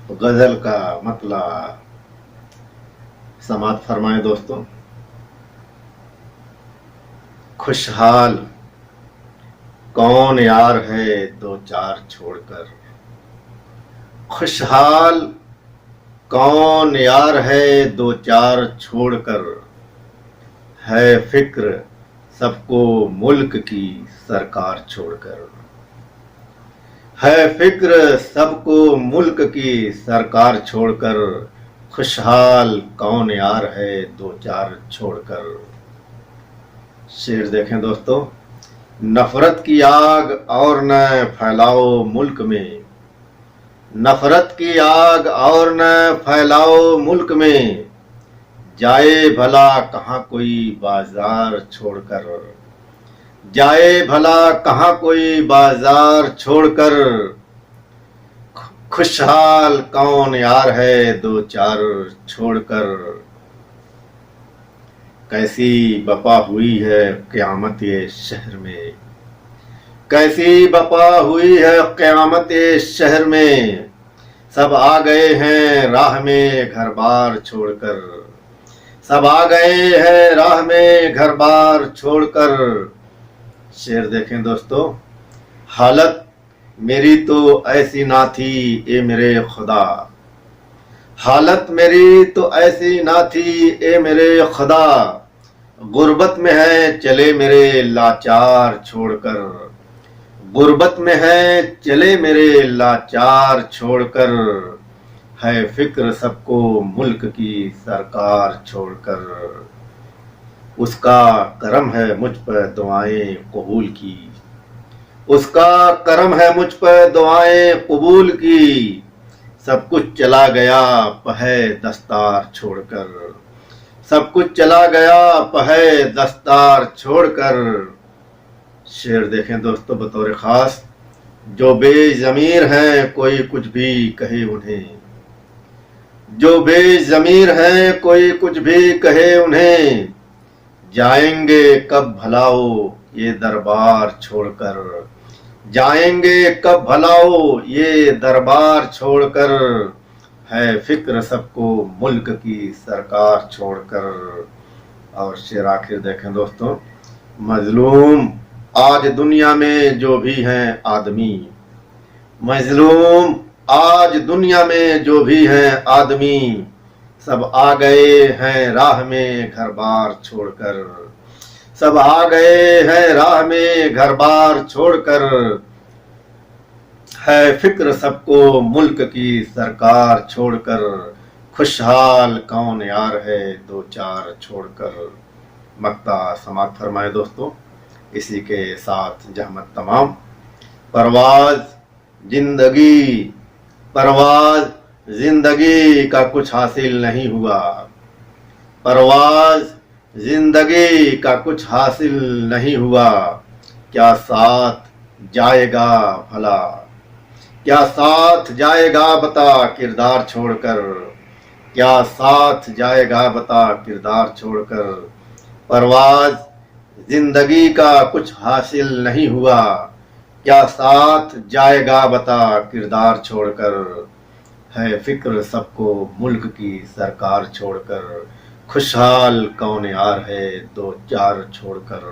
غزل کا مطلع سماعت فرمائیں دوستوں۔ خوشحال کون یار ہے دو چار چھوڑ کر، خوشحال کون یار ہے دو چار چھوڑ کر، ہے فکر سب کو ملک کی سرکار چھوڑ کر، ہے فکر سب کو ملک کی سرکار چھوڑ کر، خوشحال کون یار ہے دو چار چھوڑ کر۔ شعر دیکھیں دوستو۔ نفرت کی آگ اور نہ پھیلاؤ ملک میں، نفرت کی آگ اور نہ پھیلاؤ ملک میں، جائے بھلا کہاں کوئی بازار چھوڑ کر، جائے بھلا کہاں کوئی بازار چھوڑ کر، خوشحال کون یار ہے دو چار چھوڑ کر۔ کیسی بپا ہوئی ہے قیامت شہر میں، کیسی بپا ہوئی ہے قیامت شہر میں، سب آ گئے ہیں راہ میں گھر بار چھوڑ کر، سب آ گئے ہیں راہ میں گھر بار چھوڑ کر۔ شعر دیکھیں دوستو۔ حالت میری تو ایسی نہ تھی اے میرے خدا، حالت میری تو ایسی نہ تھی اے میرے خدا، غربت میں ہے چلے میرے لاچار چھوڑ کر، غربت میں ہے چلے میرے لاچار چھوڑ کر، ہے فکر سب کو ملک کی سرکار چھوڑ کر، اس کا کرم ہے مجھ پر دعائیں قبول کی، اس کا کرم ہے مجھ پر دعائیں قبول کی، سب کچھ چلا گیا پہے دستار چھوڑ کر، سب کچھ چلا گیا پہے دستار چھوڑ کر۔ شعر دیکھیں دوستو بطور خاص۔ جو بے ضمیر ہیں کوئی کچھ بھی کہے انہیں، جو بے ضمیر ہیں کوئی کچھ بھی کہے انہیں، جائیں گے کب بھلاؤ یہ دربار چھوڑ کر، جائیں گے کب بھلاؤ یہ دربار چھوڑ کر، ہے فکر سب کو ملک کی سرکار چھوڑ کر۔ اور شعر آخر دیکھیں دوستوں۔ مظلوم آج دنیا میں جو بھی ہیں آدمی، مظلوم آج دنیا میں جو بھی ہیں آدمی، سب آ گئے ہیں راہ میں گھر بار چھوڑ کر، سب آ گئے ہیں راہ میں گھر بار چھوڑ کر، ہے فکر سب کو ملک کی سرکار چھوڑ کر، خوشحال کون یار ہے دو چار چھوڑ کر۔ مقطع سماعت فرمائے دوستو۔ اسی کے ساتھ جہمت تمام۔ پرواز زندگی، پرواز زندگی کا کچھ حاصل نہیں ہوا، پرواز زندگی کا کچھ حاصل نہیں ہوا، کیا ساتھ جائے گا بھلا، کیا ساتھ جائے گا بتا کردار چھوڑ کر، کیا ساتھ جائے گا بتا کردار چھوڑ کر، پرواز زندگی کا کچھ حاصل نہیں ہوا، کیا ساتھ جائے گا بتا کردار چھوڑ کر، ہے فکر سب کو ملک کی سرکار چھوڑ کر، خوشحال کون یار ہے دو چار چھوڑ کر۔